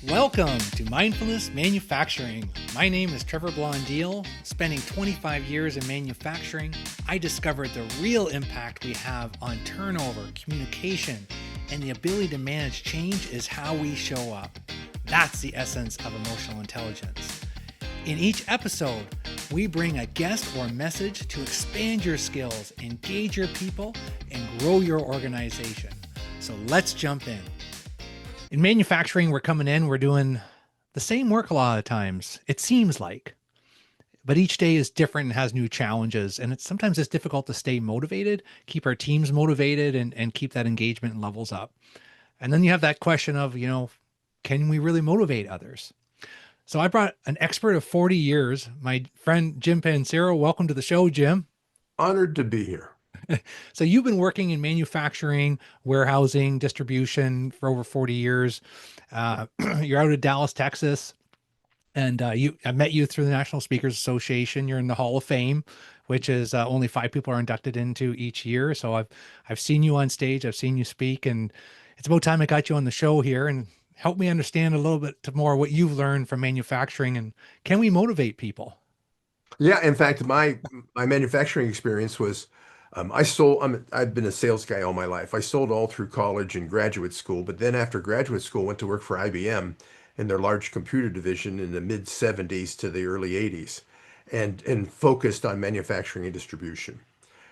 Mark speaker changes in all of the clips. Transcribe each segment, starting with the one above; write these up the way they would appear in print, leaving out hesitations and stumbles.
Speaker 1: Welcome to Mindfulness Manufacturing. My name is Trevor Blondeel. Spending 25 years in manufacturing, I discovered the real impact we have on turnover, communication, and the ability to manage change is how we show up. That's the essence of emotional intelligence. In each episode, we bring a guest or message to expand your skills, engage your people, and grow your organization. So let's jump in. In manufacturing, we're doing the same work a lot of times, it seems like, but each day is different and has new challenges. And sometimes it's difficult to stay motivated, keep our teams motivated and keep that engagement levels up. And then you have that question of, can we really motivate others? So I brought an expert of 40 years, my friend, Jim Pancero. Welcome to the show, Jim.
Speaker 2: Honored to be here.
Speaker 1: So you've been working in manufacturing, warehousing, distribution for over 40 years. You're out of Dallas, Texas, and I met you through the National Speakers Association. You're in the Hall of Fame, which is only 5 people are inducted into each year. So I've seen you on stage, I've seen you speak, and it's about time I got you on the show here and help me understand a little bit more what you've learned from manufacturing and can we motivate people?
Speaker 2: Yeah, in fact, my manufacturing experience was I've been a sales guy all my life. I sold all through college and graduate school, but then after graduate school, went to work for IBM in their large computer division in the mid 70s to the early 80s, and focused on manufacturing and distribution.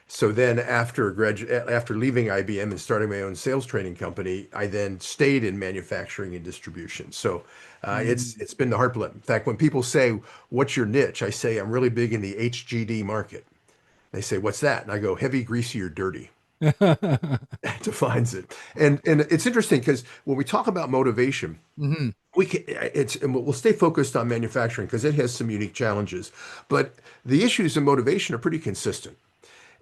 Speaker 2: So then after leaving IBM and starting my own sales training company, I then stayed in manufacturing and distribution. So it's been the heart blood. In fact, when people say, "What's your niche?" I say, "I'm really big in the HGD market." They say, "What's that?" And I go, "Heavy, greasy, or dirty." That defines it. And it's interesting because when we talk about motivation,
Speaker 1: Mm-hmm.
Speaker 2: and we'll stay focused on manufacturing because it has some unique challenges, but the issues of motivation are pretty consistent.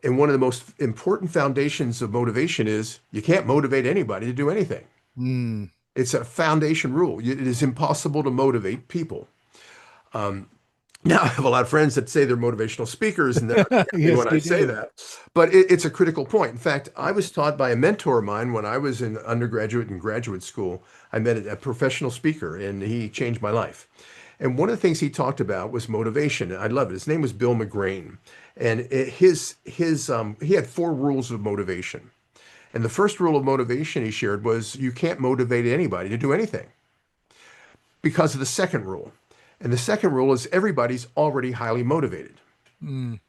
Speaker 2: And one of the most important foundations of motivation is you can't motivate anybody to do anything.
Speaker 1: Mm.
Speaker 2: It's a foundation rule. It is impossible to motivate people. Um, Now, I have a lot of friends that say they're motivational speakers, and they're not happy
Speaker 1: Yes,
Speaker 2: when I
Speaker 1: you
Speaker 2: say
Speaker 1: do.
Speaker 2: that. But it's a critical point. In fact, I was taught by a mentor of mine when I was in undergraduate and graduate school. I met a professional speaker, and he changed my life. And one of the things he talked about was motivation. And I love it. His name was Bill McGrain, and he had 4 rules of motivation. And the first rule of motivation he shared was you can't motivate anybody to do anything because of the second rule. And the second rule is everybody's already highly motivated.
Speaker 1: Mm.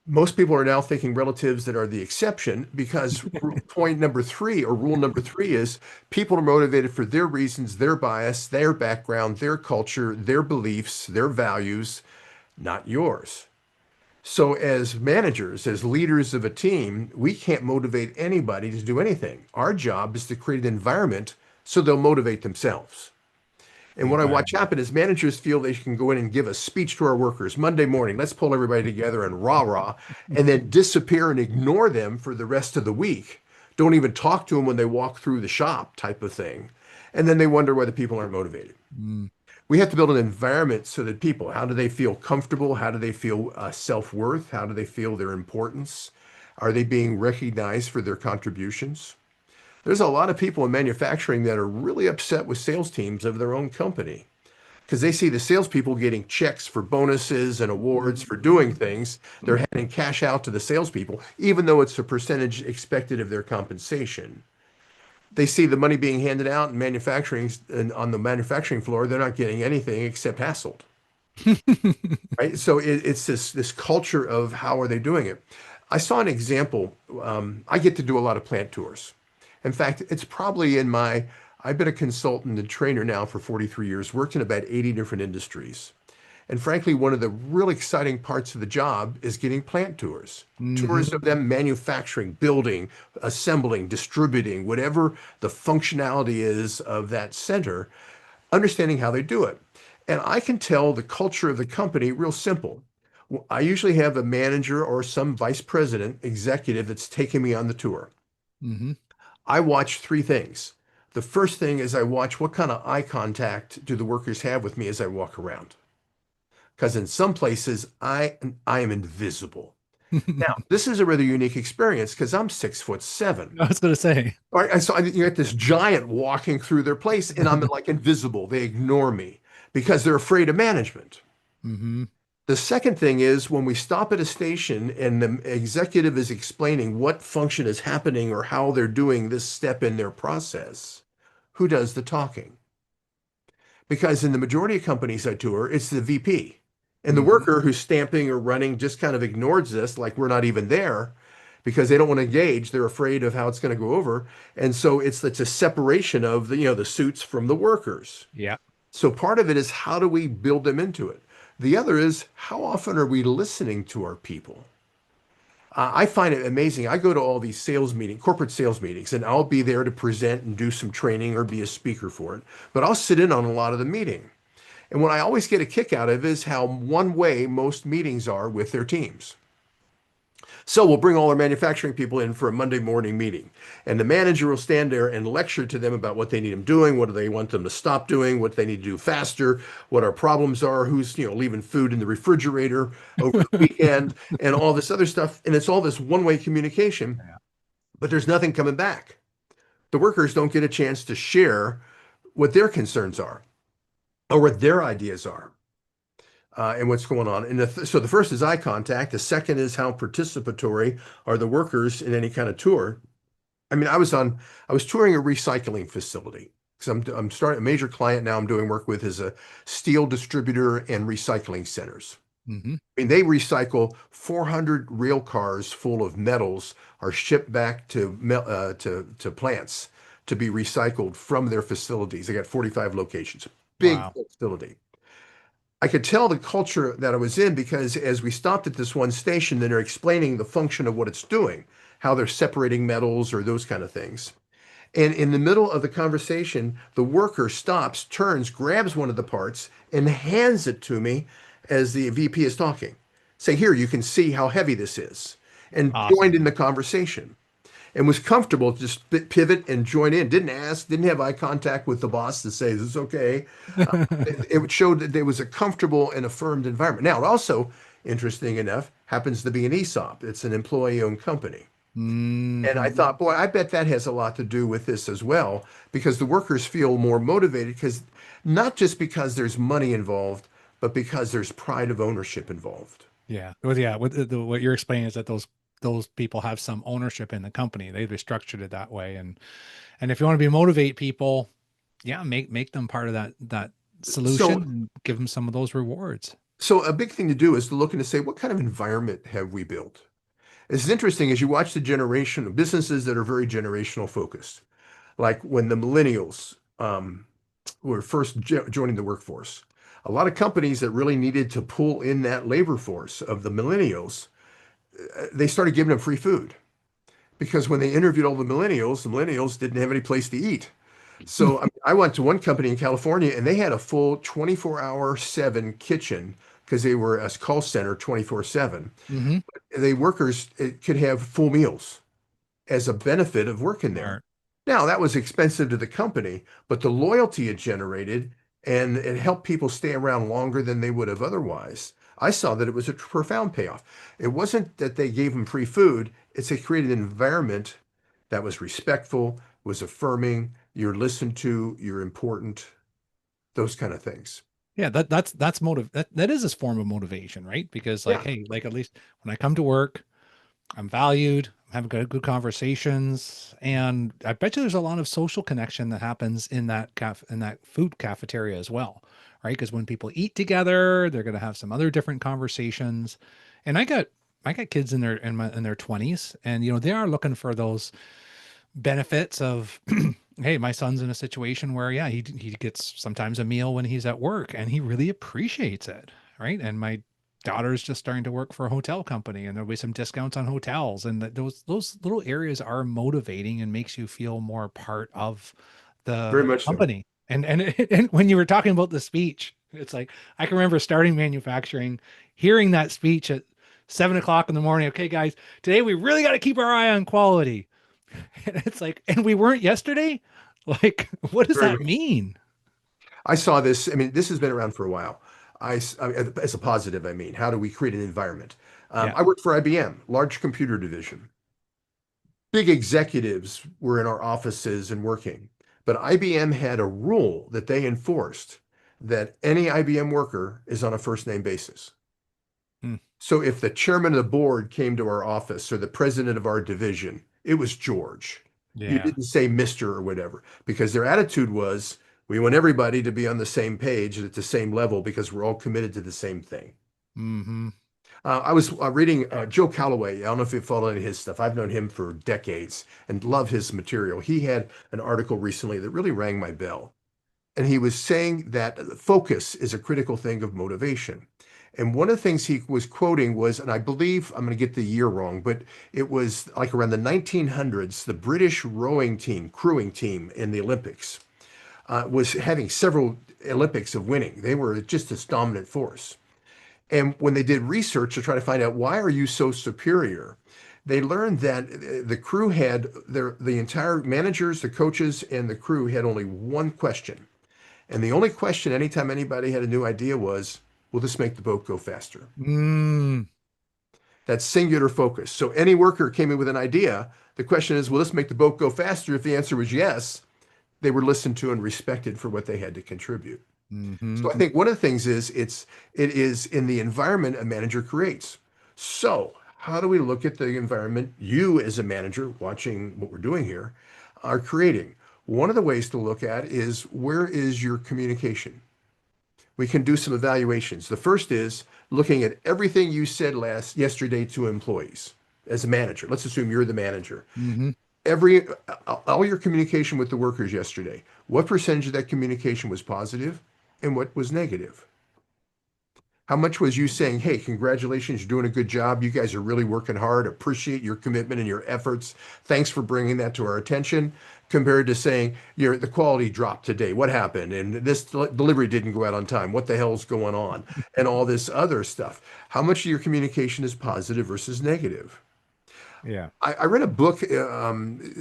Speaker 2: Most people are now thinking relatives that are the exception because point number 3 or rule number 3 is people are motivated for their reasons, their bias, their background, their culture, their beliefs, their values, not yours. So as managers, as leaders of a team, we can't motivate anybody to do anything. Our job is to create an environment so they'll motivate themselves. And what I watch
Speaker 1: Invaluable.
Speaker 2: happen is managers feel they can go in and give a speech to our workers Monday morning. Let's pull everybody together and rah rah, and then disappear and ignore them for the rest of the week. Don't even talk to them when they walk through the shop, type of thing. And then they wonder why the people aren't motivated.
Speaker 1: Mm.
Speaker 2: We have to build an environment so that people, how do they feel comfortable? How do they feel self-worth? How do they feel their importance? Are they being recognized for their contributions? There's a lot of people in manufacturing that are really upset with sales teams of their own company because they see the salespeople getting checks for bonuses and awards for doing things. They're handing cash out to the salespeople, even though it's a percentage expected of their compensation. They see the money being handed out in manufacturing and on the manufacturing floor, they're not getting anything except hassled. Right? So it's this culture of how are they doing it? I saw an example. I get to do a lot of plant tours. In fact, it's probably I've been a consultant and trainer now for 43 years, worked in about 80 different industries. And frankly, one of the real exciting parts of the job is getting plant tours. Tours
Speaker 1: Hmm.
Speaker 2: of them manufacturing, building, assembling, distributing, whatever the functionality is of that center, understanding how they do it. And I can tell the culture of the company real simple. I usually have a manager or some vice president executive that's taking me on the tour.
Speaker 1: Hmm.
Speaker 2: I watch 3 things. The first thing is I watch what kind of eye contact do the workers have with me as I walk around. Because in some places I am invisible. Now, this is a rather unique experience because I'm 6'7".
Speaker 1: I was going to say.
Speaker 2: All right, so you get this giant walking through their place, and I'm like invisible. They ignore me because they're afraid of management.
Speaker 1: Hmm.
Speaker 2: The second thing is when we stop at a station and the executive is explaining what function is happening or how they're doing this step in their process, who does the talking? Because in the majority of companies I tour, it's the VP. And the
Speaker 1: Hmm.
Speaker 2: worker who's stamping or running just kind of ignores this, like we're not even there because they don't want to engage. They're afraid of how it's going to go over. And so it's a separation of the suits from the workers.
Speaker 1: Yeah.
Speaker 2: So part of it is how do we build them into it? The other is how often are we listening to our people? I find it amazing. I go to all these corporate sales meetings, and I'll be there to present and do some training or be a speaker for it. But I'll sit in on a lot of the meeting. And what I always get a kick out of is how one way most meetings are with their teams. So we'll bring all our manufacturing people in for a Monday morning meeting. And the manager will stand there and lecture to them about what they need them doing, what do they want them to stop doing, what they need to do faster, what our problems are, who's, leaving food in the refrigerator over the weekend, and all this other stuff. And it's all this one-way communication,
Speaker 1: Yeah.
Speaker 2: but there's nothing coming back. The workers don't get a chance to share what their concerns are or what their ideas are. And what's going on. And so the first is eye contact. The second is how participatory are the workers in any kind of tour. I mean, I was touring a recycling facility because I'm starting a major client now I'm doing work with is a steel distributor and recycling centers.
Speaker 1: Hmm.
Speaker 2: I mean, they recycle 400 rail cars full of metals are shipped back to plants to be recycled from their facilities. They got 45 locations, big
Speaker 1: Wow.
Speaker 2: facility. I could tell the culture that I was in because as we stopped at this one station, then they're explaining the function of what it's doing, how they're separating metals or those kind of things. And in the middle of the conversation, the worker stops, turns, grabs one of the parts, and hands it to me as the VP is talking. Say, here, you can see how heavy this is, and joined
Speaker 1: Awesome.
Speaker 2: in the conversation and was comfortable to just pivot and join in. Didn't ask, didn't have eye contact with the boss to say, this is okay. It showed that there was a comfortable and affirmed environment. Now, it also, interesting enough, happens to be an ESOP. It's an employee-owned company. And I
Speaker 1: Hmm.
Speaker 2: thought, boy, I bet that has a lot to do with this as well, because the workers feel more motivated because not just because there's money involved, but because there's pride of ownership involved.
Speaker 1: Yeah. Well, yeah. What you're explaining is that those people have some ownership in the company. They've restructured it that way, and if you want to be motivate people, yeah, make them part of that solution
Speaker 2: So,
Speaker 1: and give them some of those rewards.
Speaker 2: so a big thing to do is to look and to say, what kind of environment have we built? It's interesting as you watch the generation of businesses that are very generational focused, like when the millennials were first joining the workforce. A lot of companies that really needed to pull in that labor force of the millennials, they started giving them free food because when they interviewed all the millennials didn't have any place to eat. So I mean, I went to one company in California and they had a full 24-hour 7 kitchen because they were a call center 24/7.
Speaker 1: Hmm.
Speaker 2: The workers could have full meals as a benefit of working there.
Speaker 1: Smart.
Speaker 2: Now, that was expensive to the company, but the loyalty it generated and it helped people stay around longer than they would have otherwise. I saw that it was a profound payoff. It wasn't that they gave them free food, it's they created an environment that was respectful, was affirming, you're listened to, you're important, those kind of things.
Speaker 1: Yeah, that's motive. That is a form of motivation, right? Because like,
Speaker 2: Yeah,
Speaker 1: hey, like at least when I come to work, I'm valued, I'm having good conversations, and I bet you there's a lot of social connection that happens in that food cafeteria as well, right? Because when people eat together, they're gonna have some other different conversations. And I got kids in their 20s, and they are looking for those benefits of hey, my son's in a situation where yeah, he gets sometimes a meal when he's at work and he really appreciates it, right? And my daughter's just starting to work for a hotel company and there'll be some discounts on hotels, and those little areas are motivating and makes you feel more part of
Speaker 2: very
Speaker 1: the
Speaker 2: much so.
Speaker 1: company. And when you were talking about the speech, it's like I can remember starting manufacturing, hearing that speech at 7 o'clock in the morning. Okay, guys, today we really got to keep our eye on quality. And it's like, and we weren't yesterday? Like, what does
Speaker 2: Very
Speaker 1: that
Speaker 2: much.
Speaker 1: mean?
Speaker 2: I saw this. I mean, this has been around for a while. As a positive, I mean, how do we create an environment?
Speaker 1: Yeah.
Speaker 2: I worked for IBM, large computer division. Big executives were in our offices and working, but IBM had a rule that they enforced that any IBM worker is on a first name basis.
Speaker 1: Mm.
Speaker 2: So if the chairman of the board came to our office or the president of our division, it was George. You
Speaker 1: Yeah.
Speaker 2: didn't say Mr. or whatever, because their attitude was we want everybody to be on the same page and at the same level because we're all committed to the same thing.
Speaker 1: Mm-hmm.
Speaker 2: I was reading Joe Calloway. I don't know if you follow any of his stuff. I've known him for decades and love his material. He had an article recently that really rang my bell. And he was saying that focus is a critical thing of motivation. And one of the things he was quoting was, and I believe I'm going to get the year wrong, but it was like around the 1900s, the British rowing team, crewing team in the Olympics, was having several Olympics of winning. They were just this dominant force. And when they did research to try to find out why are you so superior, they learned that the crew had the entire managers, the coaches, and the crew had only one question. And the only question anytime anybody had a new idea was, will this make the boat go faster?
Speaker 1: Mm.
Speaker 2: That's singular focus. So any worker came in with an idea. The question is, will this make the boat go faster? If the answer was yes, they were listened to and respected for what they had to contribute.
Speaker 1: Mm-hmm.
Speaker 2: So I think one of the things is it is in the environment a manager creates. So how do we look at the environment you as a manager watching what we're doing here are creating? One of the ways to look at is where is your communication? We can do some evaluations. The first is looking at everything you said yesterday to employees as a manager. Let's assume you're the manager.
Speaker 1: Mm-hmm.
Speaker 2: Every all your communication with the workers yesterday, what percentage of that communication was positive and what was negative? How much was you saying, hey, congratulations, you're doing a good job. You guys are really working hard. Appreciate your commitment and your efforts. Thanks for bringing that to our attention. Compared to saying, the quality dropped today. What happened? And this delivery didn't go out on time. What the hell's going on? And all this other stuff. How much of your communication is positive versus negative?
Speaker 1: Yeah.
Speaker 2: I read a book,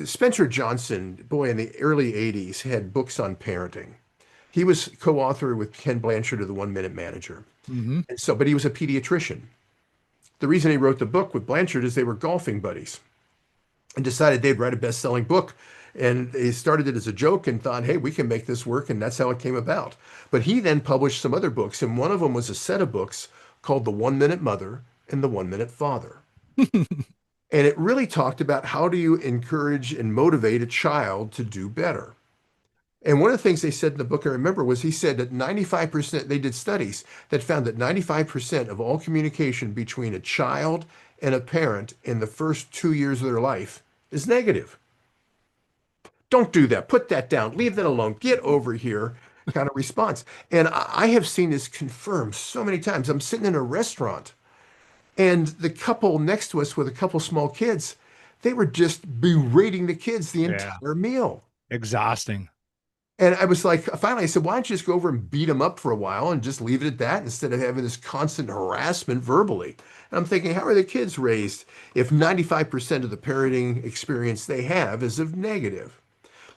Speaker 2: Spencer Johnson, boy, in the early 80s, had books on parenting. He was co-author with Ken Blanchard of the One Minute Manager.
Speaker 1: Mm-hmm.
Speaker 2: And so, but he was a pediatrician. The reason he wrote the book with Blanchard is they were golfing buddies and decided they'd write a best-selling book. And they started it as a joke and thought, hey, we can make this work. And that's how it came about. But he then published some other books. And one of them was a set of books called The 1 Minute Mother and The 1 Minute Father. And it really talked about how do you encourage and motivate a child to do better. And one of the things they said in the book I remember was he said that 95%, they did studies that found that 95% of all communication between a child and a parent in the first 2 years of their life is negative. Don't do that. Put that down. Leave that alone. Get over here kind of response. And I have seen this confirmed so many times. I'm sitting in a restaurant and the couple next to us with a couple small kids, they were just berating the kids the
Speaker 1: Yeah.
Speaker 2: entire meal.
Speaker 1: Exhausting.
Speaker 2: And I was like, finally, I said, why don't you just go over and beat them up for a while and just leave it at that instead of having this constant harassment verbally? And I'm thinking, how are the kids raised if 95% of the parenting experience they have is of negative?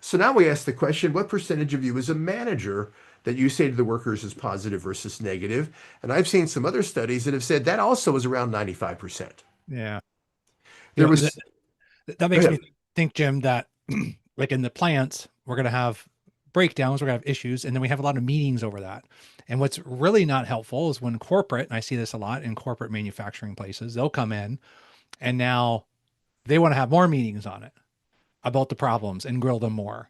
Speaker 2: So now we ask the question, what percentage of you as a manager that you say to the workers is positive versus negative? And I've seen some other studies that have said that also is around 95%.
Speaker 1: Yeah. You
Speaker 2: There
Speaker 1: know,
Speaker 2: was,
Speaker 1: that
Speaker 2: go
Speaker 1: makes
Speaker 2: ahead.
Speaker 1: me think, Jim, that like in the plants, we're going to have breakdowns, we're going to have issues, and then we have a lot of meetings over that. And what's really not helpful is when corporate, and I see this a lot in corporate manufacturing places, they'll come in and now they want to have more meetings on it about the problems and grill them more.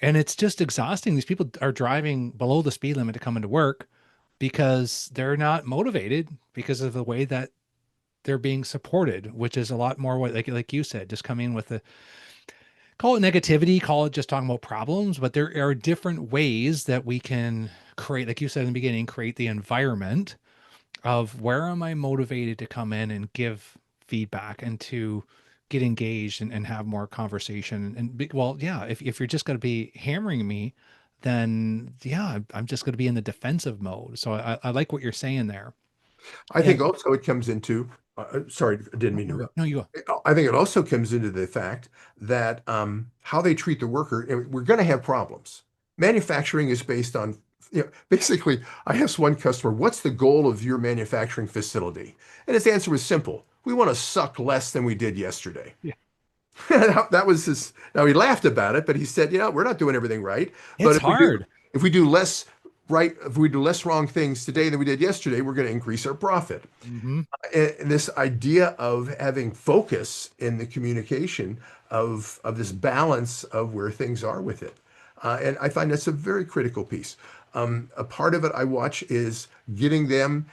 Speaker 1: And it's just exhausting. These people are driving below the speed limit to come into work because they're not motivated because of the way that they're being supported, which is a lot more what, like you said, just come in with the call it negativity, call it just talking about problems, but there are different ways that we can create, like you said in the beginning, create the environment of where am I motivated to come in and give feedback and to get engaged and have more conversation. And well, yeah, if you're just going to be hammering me, then yeah, I'm just going to be in the defensive mode. So I like what you're saying there.
Speaker 2: I think
Speaker 1: And
Speaker 2: also it comes into, sorry, I didn't mean to interrupt.
Speaker 1: no, you go.
Speaker 2: I think it also comes into the fact that how they treat the worker, and we're going to have problems. Manufacturing is based on Basically, I asked one customer, what's the goal of your manufacturing facility? And his answer was simple. We want to suck less than we did yesterday.
Speaker 1: Yeah.
Speaker 2: That was his. Now he laughed about it, but he said, we're not doing everything right. But
Speaker 1: It's hard.
Speaker 2: if we do less right, if we do less wrong things today than we did yesterday, we're going to increase our profit.
Speaker 1: Hmm.
Speaker 2: And this idea of having focus in the communication of this balance of where things are with it. And I find that's a very critical piece. A part of it I watch is getting them.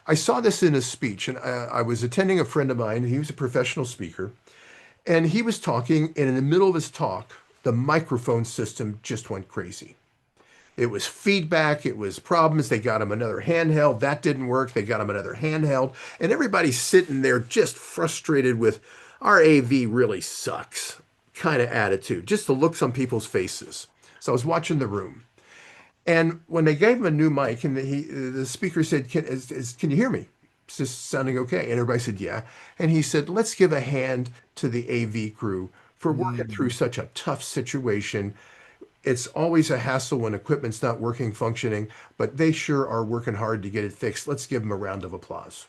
Speaker 2: I saw this in a speech, and I was attending a friend of mine. He was a professional speaker, and he was talking, and in the middle of his talk, the microphone system just went crazy. It was feedback, it was problems. They got him another handheld. That didn't work. They got him another handheld. And everybody's sitting there just frustrated with our AV really sucks kind of attitude, just the looks on people's faces. So I was watching the room. And when they gave him a new mic, and the speaker said, can you hear me? Is this sounding okay? And everybody said, yeah. And he said, let's give a hand to the AV crew for working through such a tough situation. It's always a hassle when equipment's not working, functioning, but they sure are working hard to get it fixed. Let's give them a round of applause.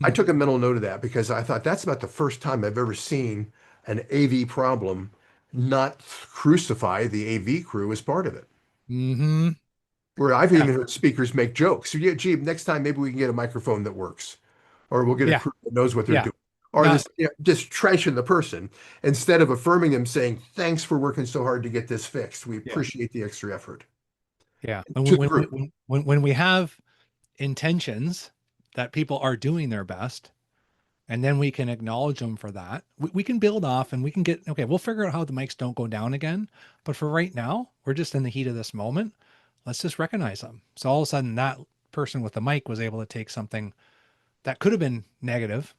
Speaker 2: I took a mental note of that because I thought that's about the first time I've ever seen an AV problem not crucify the AV crew as part of it.
Speaker 1: Hmm.
Speaker 2: Where I've
Speaker 1: Yeah.
Speaker 2: even heard speakers make jokes. So, yeah, gee, next time maybe we can get a microphone that works, or we'll get a
Speaker 1: Yeah.
Speaker 2: crew that knows what they're
Speaker 1: Yeah.
Speaker 2: doing. Or
Speaker 1: Not,
Speaker 2: this, just trashing the person instead of affirming them, saying, thanks for working so hard to get this fixed. We
Speaker 1: yeah.
Speaker 2: appreciate the extra effort
Speaker 1: Yeah.
Speaker 2: to the group.
Speaker 1: When we have intentions that people are doing their best, and then we can acknowledge them for that, we can build off and we can get, okay, we'll figure out how the mics don't go down again. But for right now, we're just in the heat of this moment. Let's just recognize them. So all of a sudden, that person with the mic was able to take something that could have been negative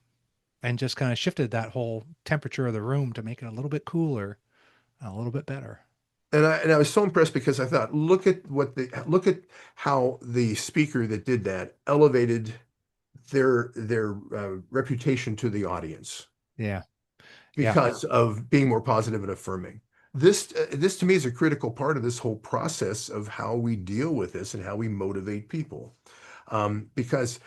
Speaker 1: and just kind of shifted that whole temperature of the room to make it a little bit cooler, a little bit better.
Speaker 2: And I was so impressed because I thought, look at how the speaker that did that elevated their reputation to the audience
Speaker 1: Yeah. Yeah.
Speaker 2: because of being more positive and affirming. This to me is a critical part of this whole process of how we deal with this and how we motivate people. Because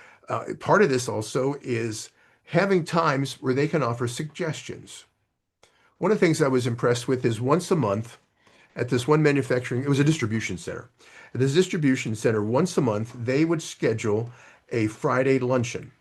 Speaker 2: part of this also is having times where they can offer suggestions. One of the things I was impressed with is once a month at this one manufacturing, it was a distribution center. At this distribution center, once a month, they would schedule a Friday luncheon.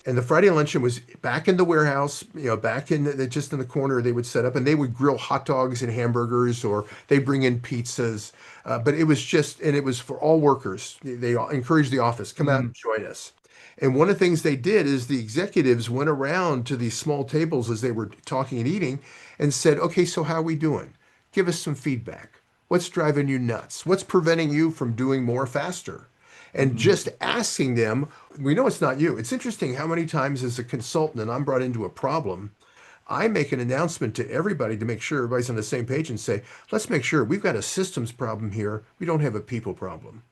Speaker 2: And the Friday luncheon was back in the warehouse, back in just in the corner. They would set up and they would grill hot dogs and hamburgers, or they bring in pizzas. But it was and it was for all workers. They encouraged the office, come out
Speaker 1: Mm,
Speaker 2: and join us. And one of the things they did is the executives went around to these small tables as they were talking and eating and said, okay, so how are we doing? Give us some feedback. What's driving you nuts? What's preventing you from doing more faster? And
Speaker 1: mm,
Speaker 2: just asking them, we know it's not you. It's interesting how many times as a consultant and I'm brought into a problem, I make an announcement to everybody to make sure everybody's on the same page and say, let's make sure we've got a systems problem here. We don't have a people problem.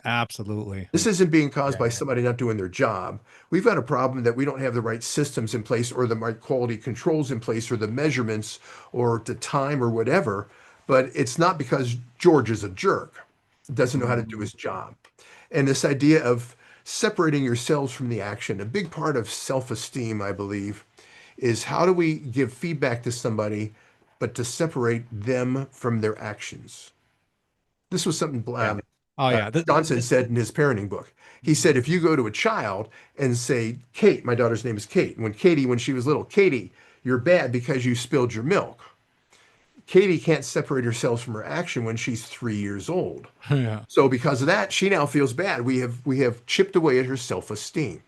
Speaker 1: absolutely.
Speaker 2: This isn't being caused
Speaker 1: Yeah.
Speaker 2: by somebody not doing their job. We've got a problem that we don't have the right systems in place or the right quality controls in place or the measurements or the time or whatever. But it's not because George is a jerk, doesn't know how to do
Speaker 1: Mm,
Speaker 2: his job. And this idea of separating yourselves from the action, a big part of self-esteem, I believe, is how do we give feedback to somebody, but to separate them from their actions. This was something
Speaker 1: yeah. Oh yeah.
Speaker 2: Johnson said in his parenting book. He said, if you go to a child and say, Kate, my daughter's name is Kate, when she was little, Katie, you're bad because you spilled your milk. Katie can't separate herself from her action when she's 3 years old.
Speaker 1: Yeah.
Speaker 2: So because of that, she now feels bad. We have chipped away at her self-esteem.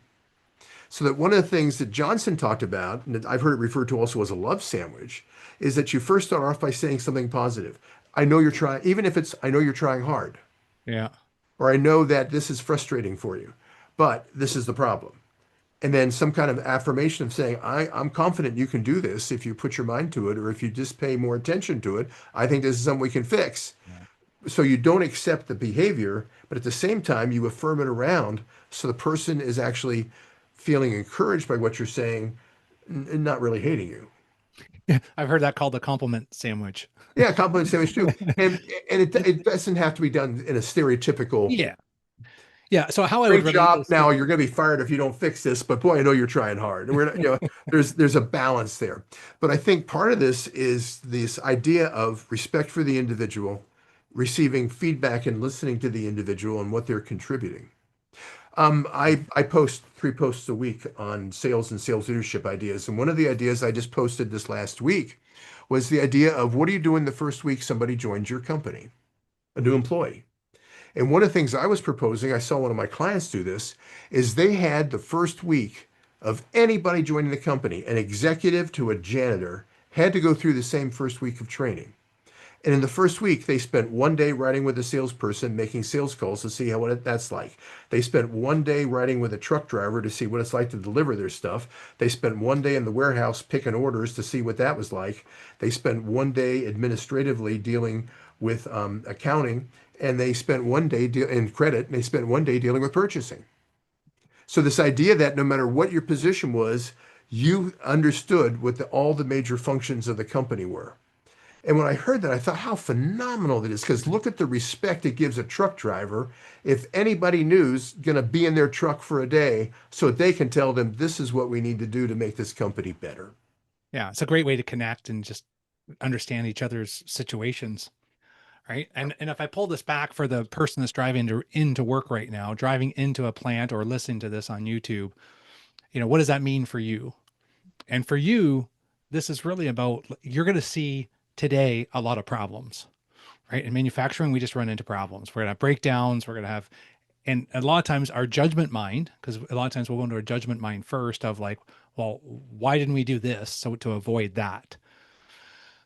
Speaker 2: So that one of the things that Johnson talked about, and that I've heard it referred to also as a love sandwich, is that you first start off by saying something positive. I know you're trying, even if it's, I know you're trying hard,
Speaker 1: Yeah.
Speaker 2: or I know that this is frustrating for you, but this is the problem. And then some kind of affirmation of saying, I'm confident you can do this if you put your mind to it, or if you just pay more attention to it. I think this is something we can fix.
Speaker 1: Yeah.
Speaker 2: So you don't accept the behavior, but at the same time, you affirm it around. So the person is actually feeling encouraged by what you're saying and not really hating you.
Speaker 1: I've heard that called the compliment sandwich.
Speaker 2: Yeah, compliment sandwich too. And it doesn't have to be done in a stereotypical
Speaker 1: Yeah. Yeah. So how I would
Speaker 2: great
Speaker 1: relate
Speaker 2: job.
Speaker 1: this to,
Speaker 2: Now you're going to be fired if you don't fix this, but boy, I know you're trying hard. And we're not, there's a balance there. But I think part of this is this idea of respect for the individual, receiving feedback and listening to the individual and what they're contributing. I post 3 posts a week on sales and sales leadership ideas. And one of the ideas I just posted this last week was the idea of what do you do in the first week somebody joins your company, a new employee? And one of the things I was proposing, I saw one of my clients do this, is they had the first week of anybody joining the company, an executive to a janitor, had to go through the same first week of training. And in the first week, they spent 1 day riding with a salesperson, making sales calls to see what that's like. They spent 1 day riding with a truck driver to see what it's like to deliver their stuff. They spent 1 day in the warehouse picking orders to see what that was like. They spent 1 day administratively dealing with accounting, and they spent 1 day in credit, and they spent 1 day dealing with purchasing. So this idea that no matter what your position was, you understood what all the major functions of the company were. And when I heard that, I thought how phenomenal that is. Because look at the respect it gives a truck driver if anybody new's going to be in their truck for a day so they can tell them this is what we need to do to make this company better.
Speaker 1: yeah, it's a great way to connect and just understand each other's situations. Right. And if I pull this back for the person that's driving into work right now, driving into a plant or listening to this on YouTube, what does that mean for you? And for you, this is really about you're going to see today a lot of problems, right? In manufacturing, we just run into problems. We're going to have breakdowns. We're going to have, and a lot of times our judgment mind, because a lot of times we'll go into our judgment mind first of like, well, why didn't we do this? So to avoid that.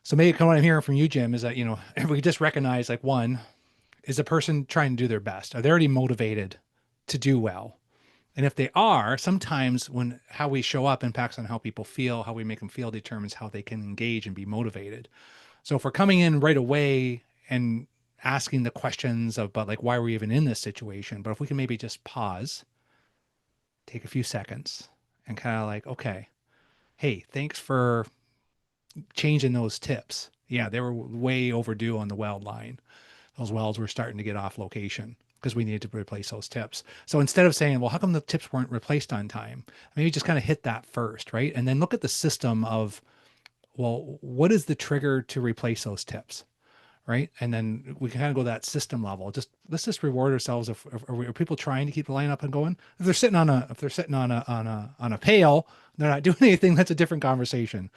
Speaker 1: So maybe what I'm hearing from you, Jim, is that, if we just recognize like one, is the person trying to do their best? Are they already motivated to do well? And if they are, sometimes when how we show up impacts on how people feel, how we make them feel determines how they can engage and be motivated. So if we're coming in right away and asking the questions of, but like, why were we even in this situation? But if we can maybe just pause, take a few seconds and kind of like, okay, hey, thanks for changing those tips. Yeah, they were way overdue on the weld line. Those welds were starting to get off location because we needed to replace those tips. So instead of saying, well, how come the tips weren't replaced on time? Maybe just kind of hit that first, right? And then look at the system of, well, what is the trigger to replace those tips? Right. And then we can kind of go that system level. Let's just reward ourselves. If are people trying to keep the line up and going? If they're sitting on a pail, they're not doing anything. That's a different conversation.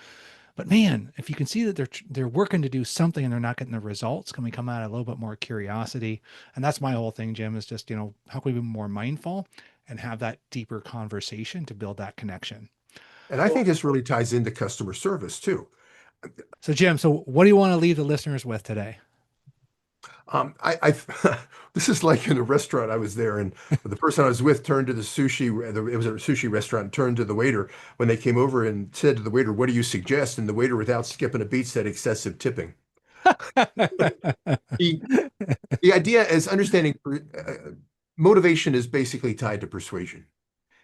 Speaker 1: But man, if you can see that they're working to do something and they're not getting the results, can we come at it a little bit more curiosity? And that's my whole thing, Jim, is just, how can we be more mindful and have that deeper conversation to build that connection?
Speaker 2: And I think this really ties into customer service too.
Speaker 1: So Jim, so what do you want to leave the listeners with today?
Speaker 2: I this is like in a restaurant I was there, and the person I was with turned to the sushi. It was a sushi restaurant. Turned to the waiter when they came over and said to the waiter, "What do you suggest?" And the waiter, without skipping a beat, said, "Excessive tipping." The the idea is understanding motivation is basically tied to persuasion.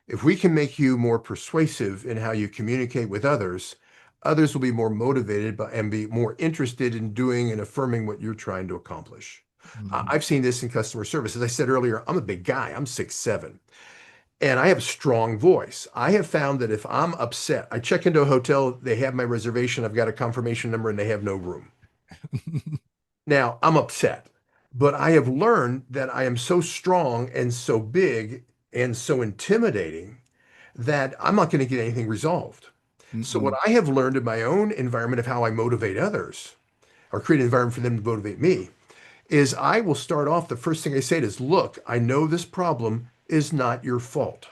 Speaker 2: If we can make you more persuasive in how you communicate with others, others will be more motivated and be more interested in doing and affirming what you're trying to accomplish.
Speaker 1: Mhm.
Speaker 2: I've seen this in customer service. As I said earlier, I'm a big guy. I'm 6'7", and I have a strong voice. I have found that if I'm upset, I check into a hotel, they have my reservation, I've got a confirmation number, and they have no room. Now, I'm upset, but I have learned that I am so strong and so big and so intimidating that I'm not going to get anything resolved. So what
Speaker 1: Mm-mm.
Speaker 2: I have learned in my own environment of how I motivate others or create an environment for them to motivate me is I will start off, the first thing I say is, look, I know this problem is not your fault.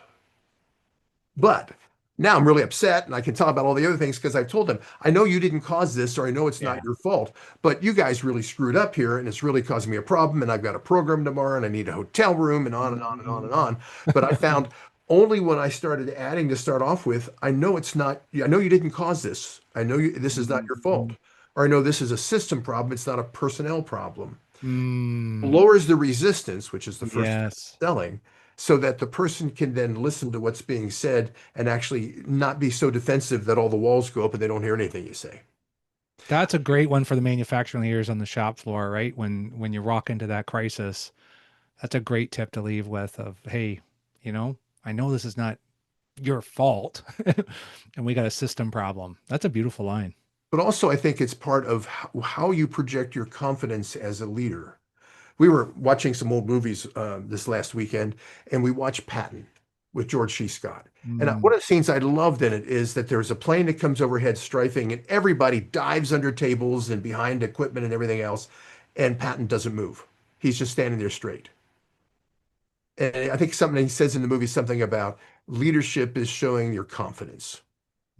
Speaker 2: But now I'm really upset and I can talk about all the other things because I've told them, I know you didn't cause this or I know it's not
Speaker 1: Yeah.
Speaker 2: your fault, but you guys really screwed up here and it's really causing me a problem and I've got a program tomorrow and I need a hotel room and on and on and on and on. But I found only when I started adding to start off with, I know it's not, I know you didn't cause this. I know this is not your fault. Or I know this is a system problem. It's not a personnel problem.
Speaker 1: Mm,
Speaker 2: Lowers the resistance, which is the first step
Speaker 1: yes.
Speaker 2: of selling, so that the person can then listen to what's being said and actually not be so defensive that all the walls go up and they don't hear anything you say.
Speaker 1: That's a great one for the manufacturing leaders on the shop floor, right? When you rock into that crisis, that's a great tip to leave with of, hey, I know this is not your fault and we got a system problem. That's a beautiful line.
Speaker 2: But also, I think it's part of how you project your confidence as a leader. We were watching some old movies this last weekend, and we watched Patton with George C. Scott. And one
Speaker 1: Mm,
Speaker 2: of the scenes I loved in it is that there's a plane that comes overhead strafing, and everybody dives under tables and behind equipment and everything else, and Patton doesn't move. He's just standing there straight. And I think something he says in the movie something about leadership is showing your confidence.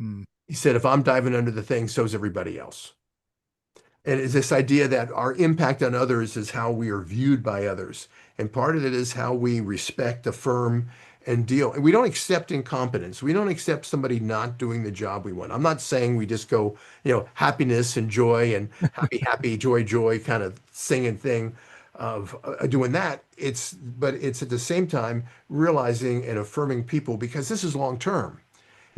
Speaker 1: mm,
Speaker 2: He said, if I'm diving under the thing, so's everybody else. And it's this idea that our impact on others is how we are viewed by others. And part of it is how we respect, affirm, and deal. And we don't accept incompetence. We don't accept somebody not doing the job we want. I'm not saying we just go, happiness and joy and happy, happy, joy, joy kind of singing thing of doing that. But it's at the same time realizing and affirming people because this is long term.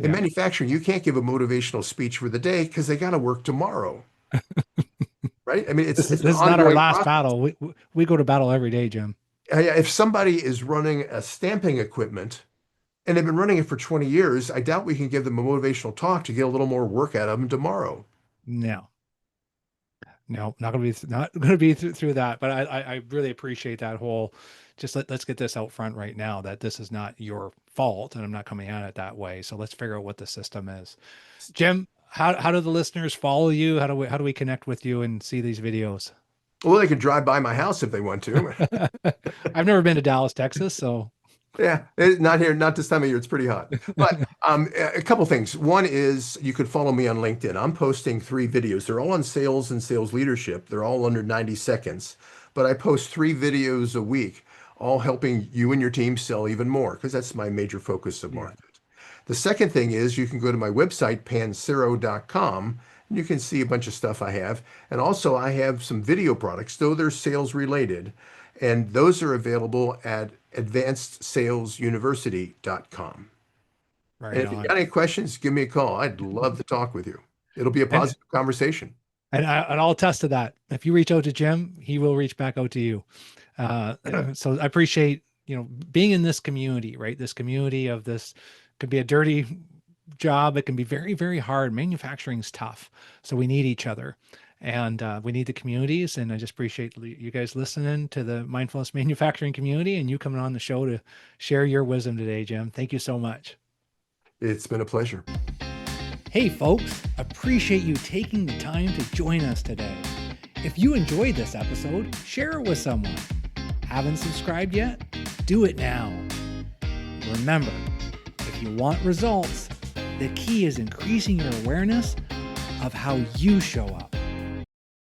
Speaker 2: In
Speaker 1: yeah.
Speaker 2: manufacturing, you can't give a motivational speech for the day because they got to work tomorrow. Right? I mean, it's
Speaker 1: This
Speaker 2: it's an
Speaker 1: is not our
Speaker 2: ongoing
Speaker 1: last
Speaker 2: process.
Speaker 1: battle. We go to battle every day, Jim.
Speaker 2: If somebody is running a stamping equipment and they've been running it for 20 years, I doubt we can give them a motivational talk to get a little more work out of them tomorrow.
Speaker 1: No, no, not gonna be not gonna be through that. But I really appreciate that whole. Just let's get this out front right now that this is not your fault, and I'm not coming at it that way. So let's figure out what the system is. Jim, how do the listeners follow you? How do we connect with you and see these videos?
Speaker 2: Well, they can drive by my house if they want to.
Speaker 1: I've never been to Dallas, Texas, so
Speaker 2: Yeah, not here, not this time of year. It's pretty hot. But a couple things. One is you could follow me on LinkedIn. I'm posting 3 videos. They're all on sales and sales leadership. They're all under 90 seconds. But I post 3 videos a week, all helping you and your team sell even more, because that's my major focus of
Speaker 1: yeah.
Speaker 2: market. The second thing is you can go to my website, pancero.com, and you can see a bunch of stuff I have. And also, I have some video products, though they're sales related. And those are available at advancedsalesuniversity.com. And
Speaker 1: Right
Speaker 2: if you
Speaker 1: on.
Speaker 2: got any questions, give me a call. I'd love to talk with you. It'll be a
Speaker 1: And
Speaker 2: positive conversation.
Speaker 1: I'll attest to that. If you reach out to Jim, he will reach back out to you. So I appreciate, being in this community, right? This community of this could be a dirty job. It can be very, very hard. Manufacturing's tough. So we need each other and we need the communities. And I just appreciate you guys listening to the mindfulness manufacturing community and you coming on the show to share your wisdom today, Jim. Thank you so much.
Speaker 2: It's been a pleasure.
Speaker 1: Hey folks, appreciate you taking the time to join us today. If you enjoyed this episode, share it with someone. Haven't subscribed yet? Do it now. Remember, if you want results, the key is increasing your awareness of how you show up.